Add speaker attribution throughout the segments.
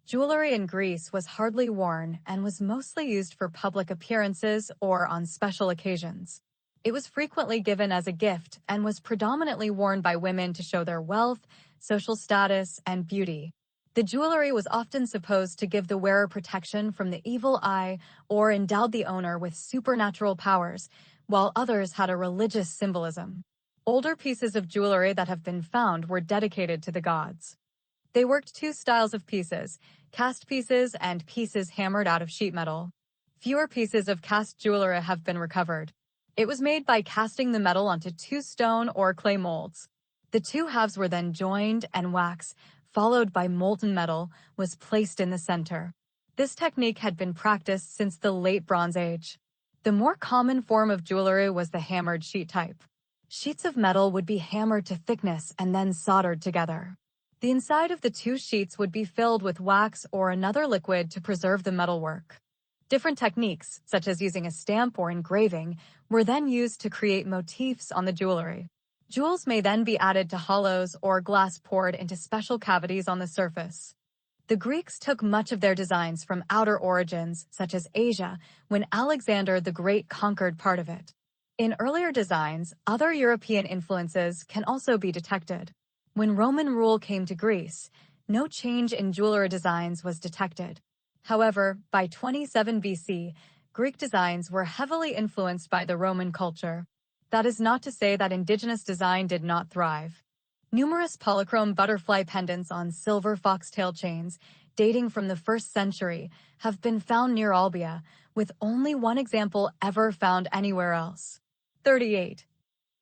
Speaker 1: Jewelry in Greece was hardly worn and was mostly used for public appearances or on special occasions. It was frequently given as a gift and was predominantly worn by women to show their wealth, social status, and beauty. The jewelry was often supposed to give the wearer protection from the evil eye or endowed the owner with supernatural powers, while others had a religious symbolism. Older pieces of jewelry that have been found were dedicated to the gods. They worked two styles of pieces, cast pieces and pieces hammered out of sheet metal. Fewer pieces of cast jewelry have been recovered. It was made by casting the metal onto two stone or clay molds. The two halves were then joined, and wax, followed by molten metal, was placed in the center. This technique had been practiced since the late Bronze Age. The more common form of jewelry was the hammered sheet type. Sheets of metal would be hammered to thickness and then soldered together. The inside of the two sheets would be filled with wax or another liquid to preserve the metalwork. Different techniques, such as using a stamp or engraving, were then used to create motifs on the jewelry. Jewels may then be added to hollows or glass poured into special cavities on the surface. The Greeks took much of their designs from outer origins, such as Asia, when Alexander the Great conquered part of it. In earlier designs, other European influences can also be detected. When Roman rule came to Greece, no change in jewelry designs was detected. However, by 27 BC, Greek designs were heavily influenced by the Roman culture. That is not to say that indigenous design did not thrive. Numerous polychrome butterfly pendants on silver foxtail chains, dating from the 1st century, have been found near Olbia, with only one example ever found anywhere else. 38.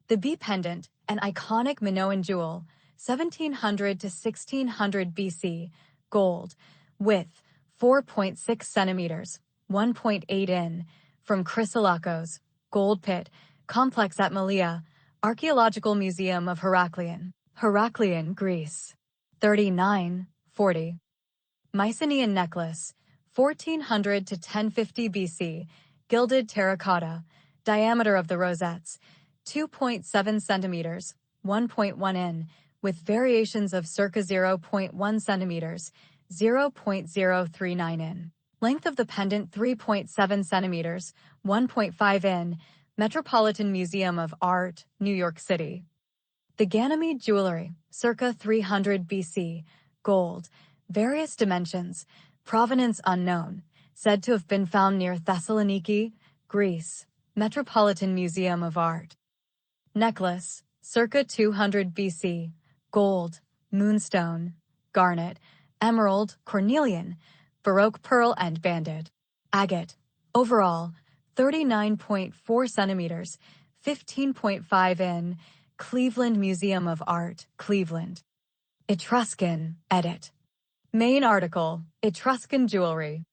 Speaker 1: The bee pendant, an iconic Minoan jewel, 1700 to 1600 BC, gold, width 4.6 centimeters, 1.8 in, from Chrysolakos, gold pit, complex at Malea, Archaeological Museum of Heraklion, Greece. 39, 40. Mycenaean necklace, 1400 to 1050 BC, gilded terracotta, diameter of the rosettes, 2.7 centimeters, 1.1 in, with variations of circa 0.1 centimeters, 0.039 in. Length of the pendant 3.7 centimeters, 1.5 in, Metropolitan Museum of Art, New York City. The Ganymede jewelry, circa 300 BC, gold, various dimensions, provenance unknown, said to have been found near Thessaloniki, Greece, Metropolitan Museum of Art. Necklace, circa 200 BC, gold, moonstone, garnet, emerald, cornelian, baroque pearl and banded. Agate, overall, 39.4 centimeters, 15.5 in, Cleveland Museum of Art, Cleveland. Etruscan, edit. Main article, Etruscan jewelry.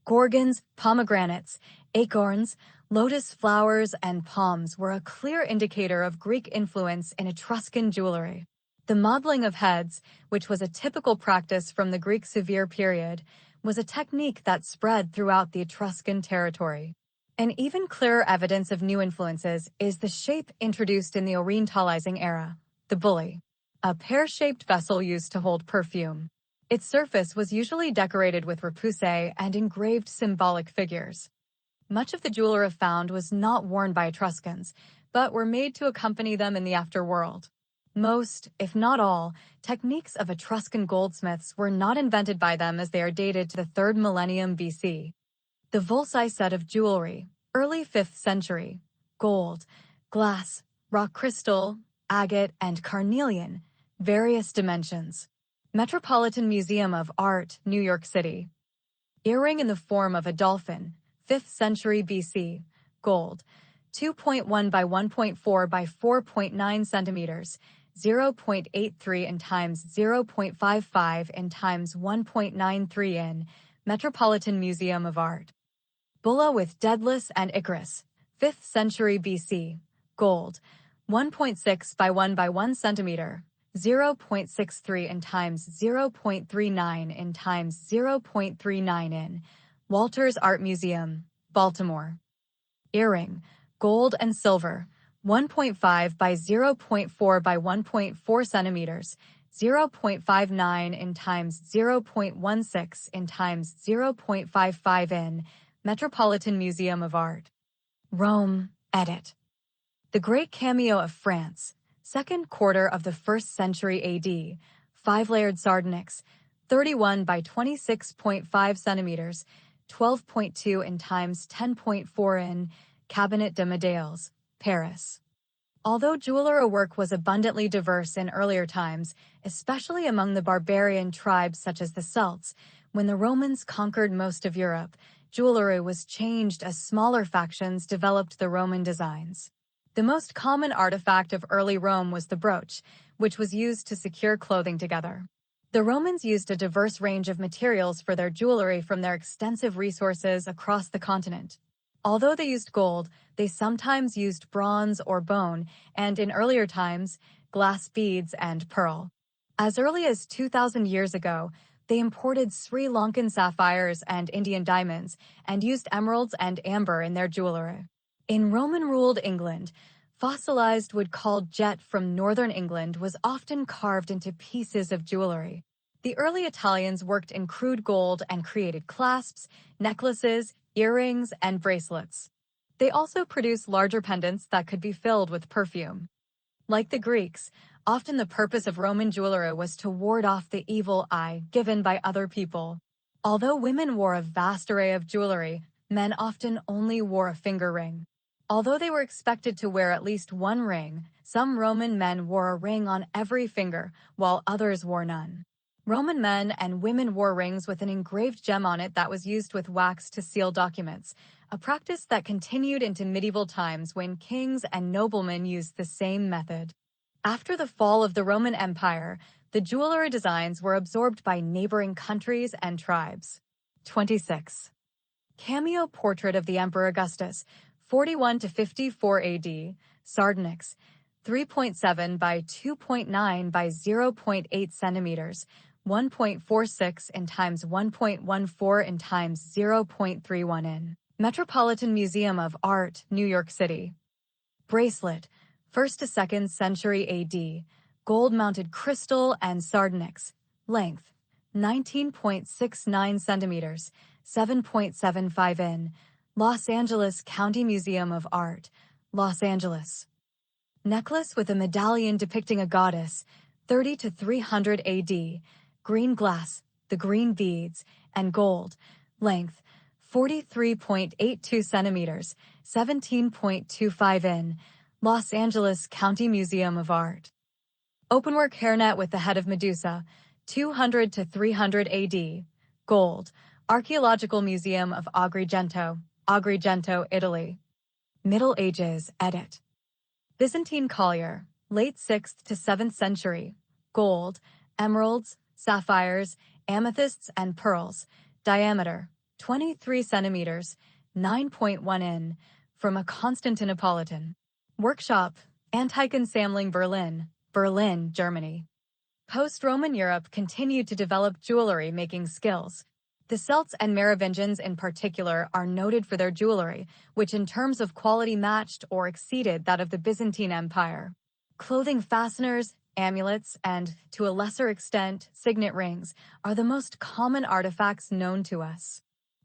Speaker 1: Gorgons, pomegranates, acorns, lotus flowers, and palms were a clear indicator of Greek influence in Etruscan jewelry. The modeling of heads, which was a typical practice from the Greek severe period, was a technique that spread throughout the Etruscan territory. An even clearer evidence of new influences is the shape introduced in the Orientalizing era, the bully, a pear-shaped vessel used to hold perfume. Its surface was usually decorated with repoussé and engraved symbolic figures. Much of the jewelry found was not worn by Etruscans, but were made to accompany them in the afterworld. Most, if not all, techniques of Etruscan goldsmiths were not invented by them, as they are dated to the 3rd millennium BC. The Volsci set of jewelry, early 5th century, gold, glass, rock crystal, agate, and carnelian, various dimensions. Metropolitan Museum of Art, New York City. Earring in the form of a dolphin, 5th century BC, gold, 2.1 by 1.4 by 4.9 centimeters, 0.83 in times 0.55 in times 1.93 in, Metropolitan Museum of Art. Bulla with Daedalus and Icarus, 5th century BC, gold, 1.6 by 1 by 1 centimeter, 0.63 in times 0.39 in times 0.39 in, Walters Art Museum, Baltimore. Earring, gold and silver, 1.5 by 0.4 by 1.4 centimeters, 0.59 in times 0.16 in times 0.55 in Metropolitan Museum of Art. Rome, edit. The Great Cameo of France, second quarter of the 1st century AD, 5-layered sardonyx, 31 by 26.5 centimeters, 12.2 in times 10.4 in Cabinet de Médailles, Paris. Although jewellery work was abundantly diverse in earlier times, especially among the barbarian tribes such as the Celts, when the Romans conquered most of Europe, jewellery was changed as smaller factions developed the Roman designs. The most common artifact of early Rome was the brooch, which was used to secure clothing together. The Romans used a diverse range of materials for their jewellery from their extensive resources across the continent. Although they used gold, they sometimes used bronze or bone, and in earlier times, glass beads and pearl. As early as 2,000 years ago, they imported Sri Lankan sapphires and Indian diamonds, and used emeralds and amber in their jewellery. In Roman-ruled England, fossilized wood called jet from northern England was often carved into pieces of jewellery. The early Italians worked in crude gold and created clasps, necklaces, earrings, and bracelets. They also produced larger pendants that could be filled with perfume. Like the Greeks, often the purpose of Roman jewelry was to ward off the evil eye given by other people. Although women wore a vast array of jewelry, men often only wore a finger ring. Although they were expected to wear at least one ring, some Roman men wore a ring on every finger, while others wore none. Roman men and women wore rings with an engraved gem on it that was used with wax to seal documents, a practice that continued into medieval times when kings and noblemen used the same method. After the fall of the Roman Empire, the jewelry designs were absorbed by neighboring countries and tribes. 26. Cameo portrait of the Emperor Augustus, 41 to 54 AD, sardonyx, 3.7 by 2.9 by 0.8 centimeters, 1.46 in times 1.14 in times 0.31 in. Metropolitan Museum of Art, New York City. Bracelet, 1st to 2nd century AD, gold-mounted crystal and sardonyx, length, 19.69 centimeters, 7.75 in, Los Angeles County Museum of Art, Los Angeles. Necklace with a medallion depicting a goddess, 30 to 300 AD, green glass, the green beads, and gold, length, 43.82 centimeters, 17.25 in, Los Angeles County Museum of Art. Openwork hairnet with the head of Medusa, 200 to 300 AD, gold, Archaeological Museum of Agrigento, Agrigento, Italy. Middle Ages, edit. Byzantine collier, late 6th to 7th century, gold, emeralds, sapphires, amethysts, and pearls, diameter, 23 centimeters, 9.1 in, from a Constantinopolitan. Workshop, Antique Ensamling Berlin, Berlin, Germany. Post-Roman Europe continued to develop jewelry-making skills. The Celts and Merovingians in particular are noted for their jewelry, which in terms of quality matched or exceeded that of the Byzantine Empire. Clothing fasteners, amulets, and, to a lesser extent, signet rings, are the most common artifacts known to us.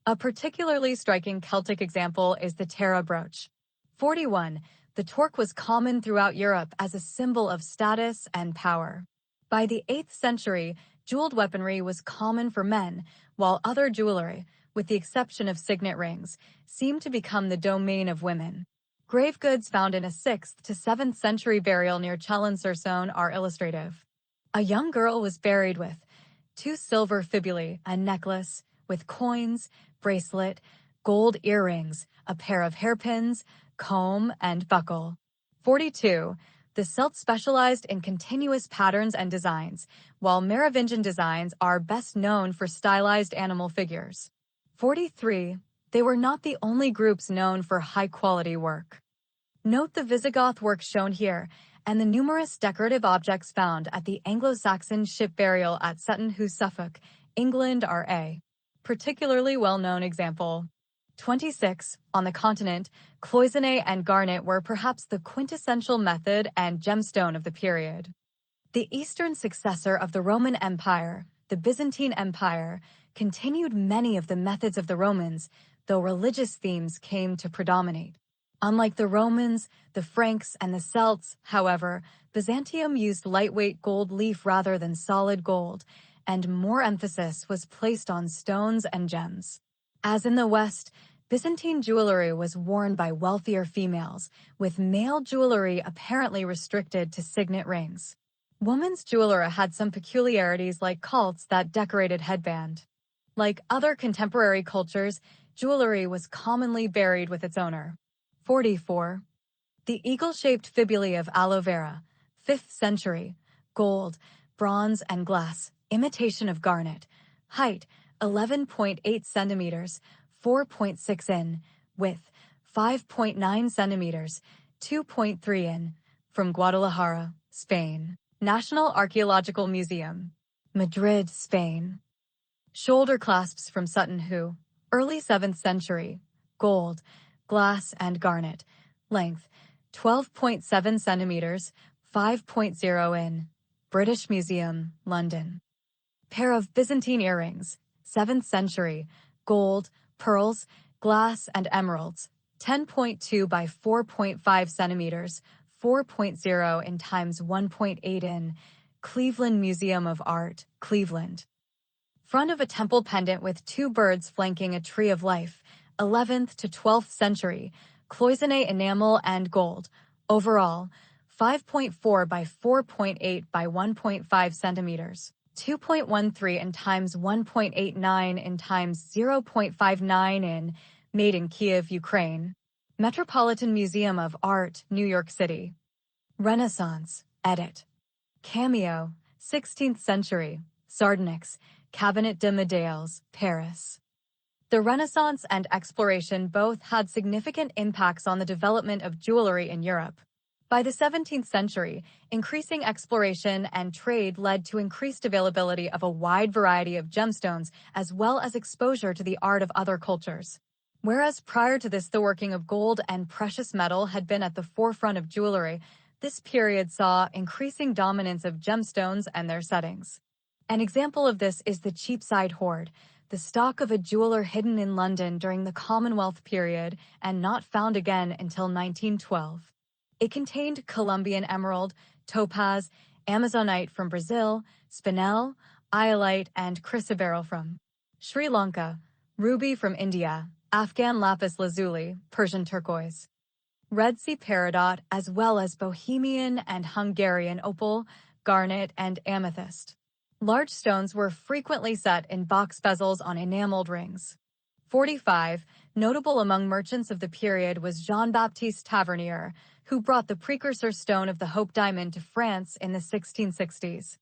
Speaker 1: A particularly striking Celtic example is the Tara brooch. 41. The torque was common throughout Europe as a symbol of status and power. By the 8th century, jeweled weaponry was common for men, while other jewelry, with the exception of signet rings, seemed to become the domain of women. Grave goods found in a 6th to 7th century burial near Chalon-sur-Saône are illustrative. A young girl was buried with 2 silver fibulae, a necklace, with coins, bracelet, gold earrings, a pair of hairpins, comb, and buckle. 42. The Celts specialized in continuous patterns and designs, while Merovingian designs are best known for stylized animal figures. 43. They were not the only groups known for high-quality work. Note the Visigoth work shown here, and the numerous decorative objects found at the Anglo-Saxon ship burial at Sutton-Hoo, Suffolk, England are a particularly well-known example. 26. On the continent, cloisonné and garnet were perhaps the quintessential method and gemstone of the period. The eastern successor of the Roman Empire, the Byzantine Empire, continued many of the methods of the Romans, though religious themes came to predominate. Unlike the Romans, the Franks, and the Celts, however, Byzantium used lightweight gold leaf rather than solid gold, and more emphasis was placed on stones and gems. As in the West, Byzantine jewelry was worn by wealthier females, with male jewelry apparently restricted to signet rings. Women's jewelry had some peculiarities like cults that decorated headband. Like other contemporary cultures, jewelry was commonly buried with its owner. 44. The eagle-shaped fibulae of aloe vera, 5th century, gold, bronze, and glass, imitation of garnet. Height, 11.8 centimeters, 4.6 in, width, 5.9 centimeters, 2.3 in, from Guadalajara, Spain. National Archaeological Museum, Madrid, Spain. Shoulder clasps from Sutton Hoo, early 7th century, gold, glass, and garnet. Length, 12.7 centimeters, 5.0 in. British Museum, London. Pair of Byzantine earrings, 7th century, gold, pearls, glass, and emeralds. 10.2 by 4.5 centimeters, 4.0 in times 1.8 in. Cleveland Museum of Art, Cleveland. Front of a temple pendant with two birds flanking a tree of life, 11th to 12th century, cloisonné enamel and gold. Overall, 5.4 by 4.8 by 1.5 centimeters, 2.13 in times 1.89 in times 0.59 in, made in Kiev, Ukraine. Metropolitan Museum of Art, New York City. Renaissance, edit. Cameo, 16th century, Sardonyx, Cabinet de Médailles, Paris. The Renaissance and exploration both had significant impacts on the development of jewelry in Europe. By the 17th century, increasing exploration and trade led to increased availability of a wide variety of gemstones as well as exposure to the art of other cultures. Whereas prior to this the working of gold and precious metal had been at the forefront of jewelry, this period saw increasing dominance of gemstones and their settings. An example of this is the Cheapside hoard, the stock of a jeweler hidden in London during the Commonwealth period and not found again until 1912. It contained Colombian emerald, topaz, amazonite from Brazil, spinel, iolite, and chrysoberyl from Sri Lanka, ruby from India, Afghan lapis lazuli, Persian turquoise, Red Sea peridot, as well as Bohemian and Hungarian opal, garnet, and amethyst. Large stones were frequently set in box bezels on enameled rings. 45. Notable among merchants of the period was Jean-Baptiste Tavernier, who brought the precursor stone of the Hope diamond to France in the 1660s.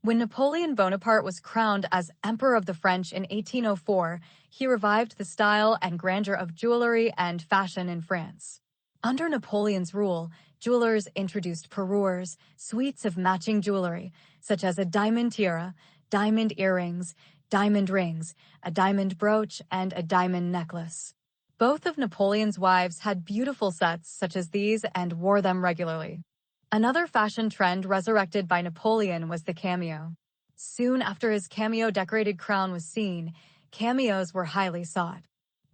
Speaker 1: When Napoleon Bonaparte was crowned as Emperor of the French in 1804, he revived the style and grandeur of jewelry and fashion in France. Under Napoleon's rule, jewelers introduced parures, suites of matching jewelry, such as a diamond tiara, diamond earrings, diamond rings, a diamond brooch, and a diamond necklace. Both of Napoleon's wives had beautiful sets such as these and wore them regularly. Another fashion trend resurrected by Napoleon was the cameo. Soon after his cameo-decorated crown was seen, cameos were highly sought.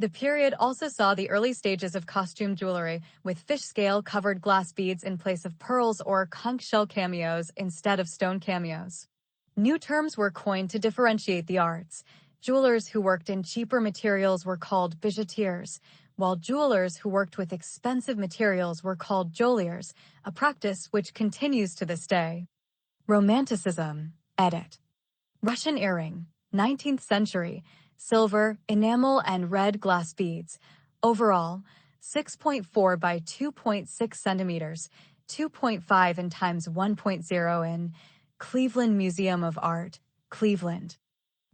Speaker 1: The period also saw the early stages of costume jewelry, with fish scale-covered glass beads in place of pearls or conch shell cameos instead of stone cameos. New terms were coined to differentiate the arts. Jewelers who worked in cheaper materials were called bijoutiers, while jewelers who worked with expensive materials were called joailliers, a practice which continues to this day. Romanticism, edit. Russian earring, 19th century, silver, enamel, and red glass beads. Overall, 6.4 by 2.6 centimeters, 2.5 in times 1.0 in. Cleveland Museum of Art, Cleveland.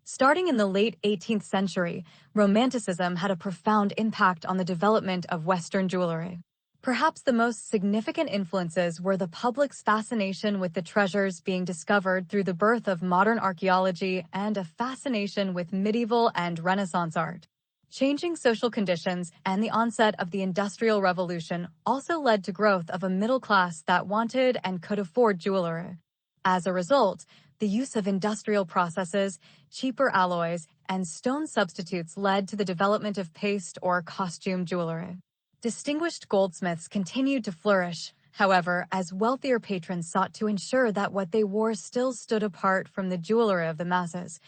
Speaker 1: Starting in the late 18th century, Romanticism had a profound impact on the development of Western jewelry. Perhaps the most significant influences were the public's fascination with the treasures being discovered through the birth of modern archaeology and a fascination with medieval and Renaissance art. Changing social conditions and the onset of the Industrial Revolution also led to growth of a middle class that wanted and could afford jewelry. As a result, the use of industrial processes, cheaper alloys, and stone substitutes led to the development of paste or costume jewelry. Distinguished goldsmiths continued to flourish, however, as wealthier patrons sought to ensure that what they wore still stood apart from the jewelry of the masses,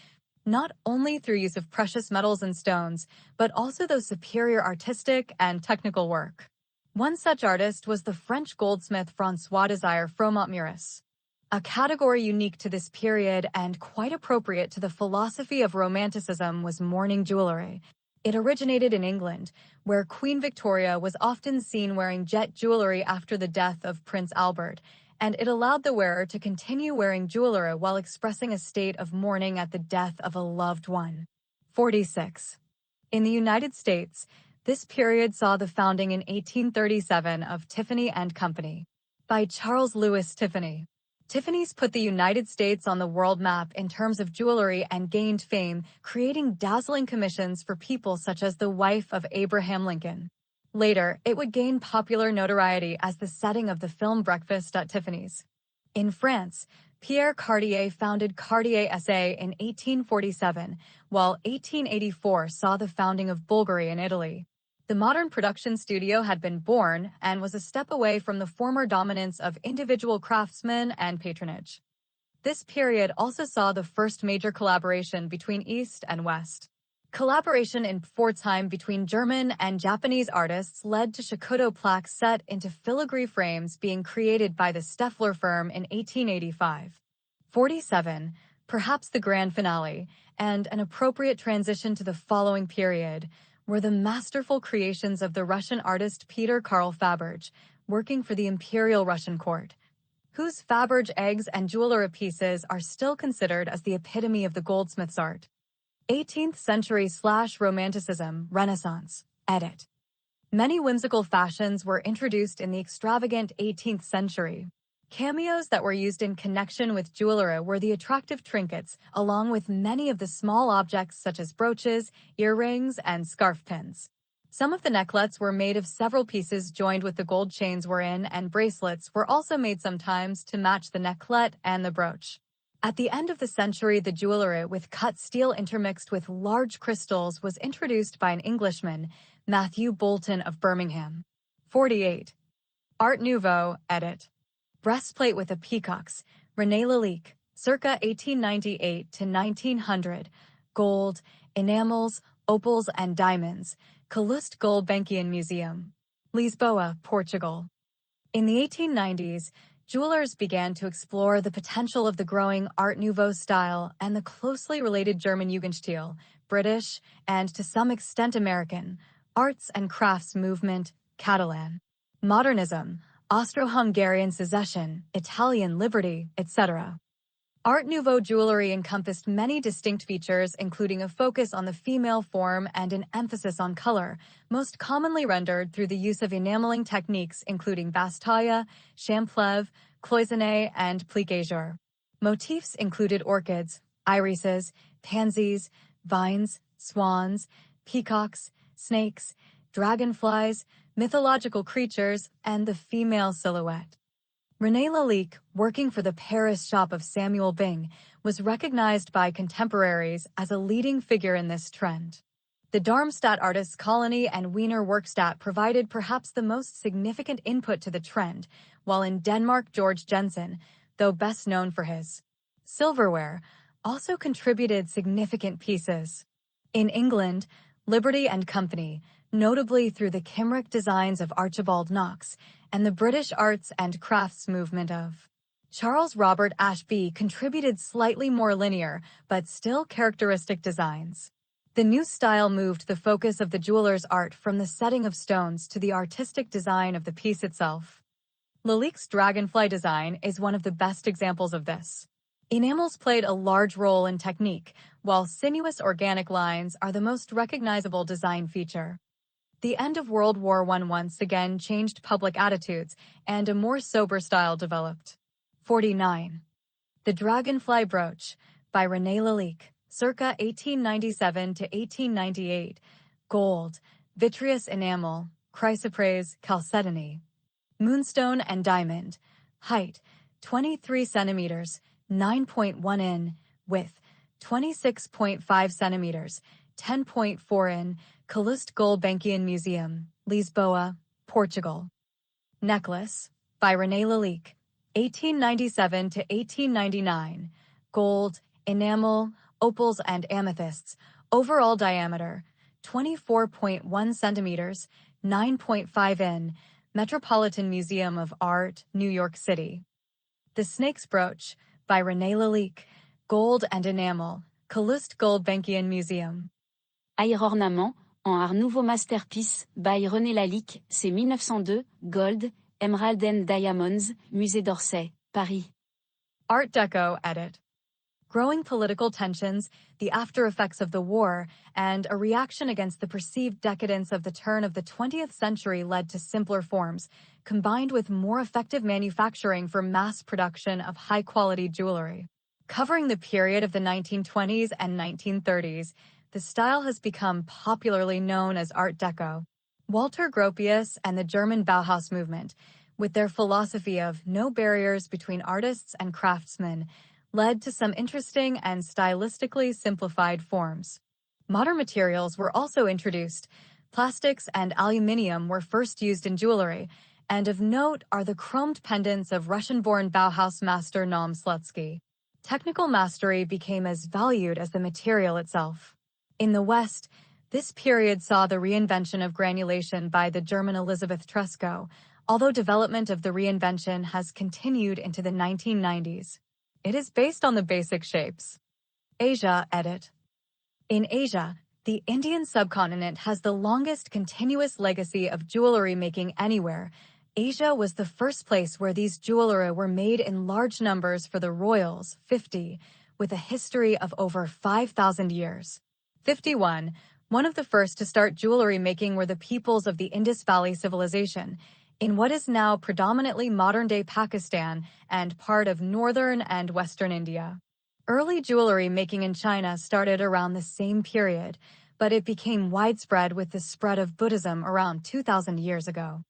Speaker 1: not only through use of precious metals and stones, but also those superior artistic and technical work. One such artist was the French goldsmith François-Désiré Froment-Meurice. A category unique to this period and quite appropriate to the philosophy of Romanticism was mourning jewelry. It originated in England, where Queen Victoria was often seen wearing jet jewelry after the death of Prince Albert, and it allowed the wearer to continue wearing jewelry while expressing a state of mourning at the death of a loved one. 46. In the United States, this period saw the founding in 1837 of Tiffany & Company by Charles Louis Tiffany. Tiffany's put the United States on the world map in terms of jewelry and gained fame, creating dazzling commissions for people such as the wife of Abraham Lincoln. Later, it would gain popular notoriety as the setting of the film Breakfast at Tiffany's. In France, Pierre Cartier founded Cartier SA in 1847, while 1884 saw the founding of Bulgari in Italy. The modern production studio had been born and was a step away from the former dominance of individual craftsmen and patronage. This period also saw the first major collaboration between East and West. Collaboration in wartime between German and Japanese artists led to Shakudo plaques set into filigree frames being created by the Steffler firm in 1885. 47, perhaps the grand finale, and an appropriate transition to the following period, were the masterful creations of the Russian artist Peter Karl Faberge, working for the Imperial Russian court, whose Faberge eggs and jewelry pieces are still considered as the epitome of the goldsmith's art. 18th century/Romanticism, Renaissance, edit. Many whimsical fashions were introduced in the extravagant 18th century. Cameos that were used in connection with jewelry were the attractive trinkets, along with many of the small objects such as brooches, earrings, and scarf pins. Some of the necklets were made of several pieces joined with the gold chains were in, and bracelets were also made sometimes to match the necklet and the brooch. At the end of the century, the jewelry with cut steel intermixed with large crystals was introduced by an Englishman, Matthew Bolton of Birmingham. 48. Art Nouveau, edit. Breastplate with the peacocks, René Lalique, circa 1898 to 1900, gold, enamels, opals, and diamonds, Calouste Gulbenkian Museum, Lisboa, Portugal. In the 1890s, jewelers began to explore the potential of the growing Art Nouveau style and the closely related German Jugendstil, British, and to some extent American, arts and crafts movement, Catalan, modernism, Austro-Hungarian secession, Italian liberty, etc. Art Nouveau jewelry encompassed many distinct features, including a focus on the female form and an emphasis on color, most commonly rendered through the use of enameling techniques including basse-taille, champleve, cloisonné, and plique-jour. Motifs included orchids, irises, pansies, vines, swans, peacocks, snakes, dragonflies, mythological creatures, and the female silhouette. René Lalique, working for the Paris shop of Samuel Bing, was recognized by contemporaries as a leading figure in this trend. The Darmstadt Artists Colony and Wiener Werkstatt provided perhaps the most significant input to the trend, while in Denmark George Jensen, though best known for his silverware, also contributed significant pieces. In England, Liberty and Company, notably through the Kimrick designs of Archibald Knox, and the British arts and crafts movement of Charles Robert Ashby contributed slightly more linear, but still characteristic designs. The new style moved the focus of the jeweler's art from the setting of stones to the artistic design of the piece itself. Lalique's dragonfly design is one of the best examples of this. Enamels played a large role in technique, while sinuous organic lines are the most recognizable design feature. The end of World War I once again changed public attitudes, and a more sober style developed. 49. The Dragonfly Brooch, by René Lalique, circa 1897 to 1898, gold, vitreous enamel, chrysoprase, chalcedony, moonstone and diamond, height, 23 centimeters, 9.1 in, width, 26.5 centimeters, 10.4 in, Calouste Gulbenkian Museum, Lisboa, Portugal. Necklace, by René Lalique, 1897 to 1899, gold, enamel, opals and amethysts, overall diameter, 24.1 centimeters, 9.5 in, Metropolitan Museum of Art, New York City. The Snake's Brooch, by René Lalique, gold and enamel, Calouste Gulbenkian Museum.
Speaker 2: Air ornement, en art nouveau masterpiece, by René Lalique, c'est 1902, gold, emerald and diamonds, Musée d'Orsay, Paris.
Speaker 1: Art Deco edit. Growing political tensions, the after effects of the war, and a reaction against the perceived decadence of the turn of the 20th century led to simpler forms, combined with more effective manufacturing for mass production of high-quality jewelry. Covering the period of the 1920s and 1930s, the style has become popularly known as Art Deco. Walter Gropius and the German Bauhaus movement, with their philosophy of no barriers between artists and craftsmen, led to some interesting and stylistically simplified forms. Modern materials were also introduced. Plastics and aluminium were first used in jewelry, and of note are the chromed pendants of Russian-born Bauhaus master Naum Slutsky. Technical mastery became as valued as the material itself. In the West, this period saw the reinvention of granulation by the German Elisabeth Tresco, although development of the reinvention has continued into the 1990s. It is based on the basic shapes. Asia edit. In Asia, the Indian subcontinent has the longest continuous legacy of jewelry making anywhere. Asia was the first place where these jewelry were made in large numbers for the royals, 50, with a history of over 5,000 years. 51. One of the first to start jewelry making were the peoples of the Indus Valley Civilization, in what is now predominantly modern-day Pakistan and part of northern and western India. Early jewelry making in China started around the same period, but it became widespread with the spread of Buddhism around 2,000 years ago.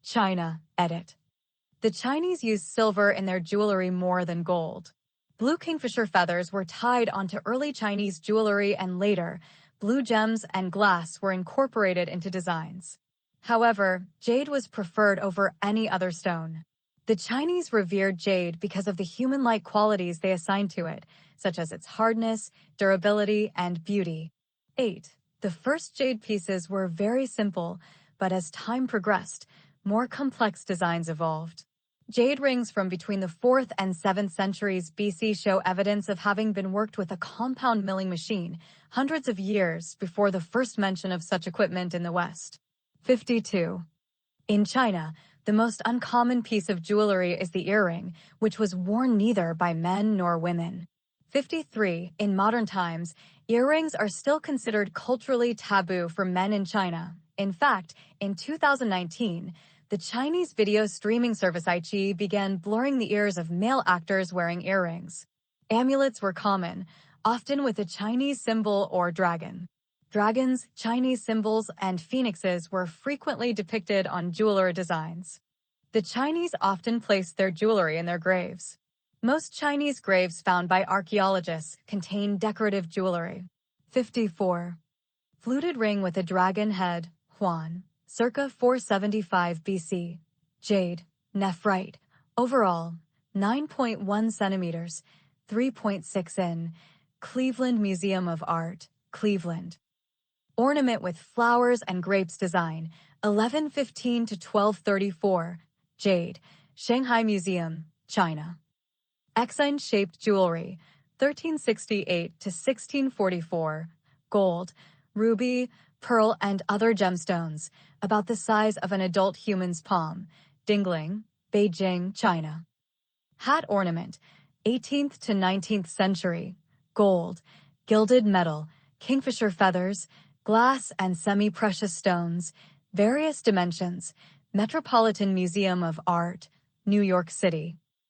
Speaker 1: China edit. The Chinese used silver in their jewelry more than gold. Blue kingfisher feathers were tied onto early Chinese jewelry, and later, blue gems and glass were incorporated into designs. However, jade was preferred over any other stone. The Chinese revered jade because of the human-like qualities they assigned to it, such as its hardness, durability, and beauty. 8. The first jade pieces were very simple, but as time progressed, more complex designs evolved. Jade rings from between the 4th and 7th centuries BC show evidence of having been worked with a compound milling machine, hundreds of years before the first mention of such equipment in the West. 52. In China, the most uncommon piece of jewelry is the earring, which was worn neither by men nor women. 53. In modern times, earrings are still considered culturally taboo for men in China. In fact, in 2019, the Chinese video streaming service iQIYI began blurring the ears of male actors wearing earrings. Amulets were common, often with a Chinese symbol or dragon. Dragons, Chinese symbols, and phoenixes were frequently depicted on jewelry designs. The Chinese often placed their jewelry in their graves. Most Chinese graves found by archaeologists contain decorative jewelry. 54. Fluted ring with a dragon head, Huan, circa 475 BC. Jade, nephrite, overall, 9.1 centimeters, 3.6 in, Cleveland Museum of Art, Cleveland. Ornament with flowers and grapes design, 1115 to 1234, jade, Shanghai Museum, China. Exine-shaped jewelry, 1368 to 1644, gold, ruby, pearl, and other gemstones, about the size of an adult human's palm, Dingling, Beijing, China. Hat ornament, 18th to 19th century, gold, gilded metal, kingfisher feathers, glass and semi-precious stones, various dimensions, Metropolitan Museum of Art, New York City.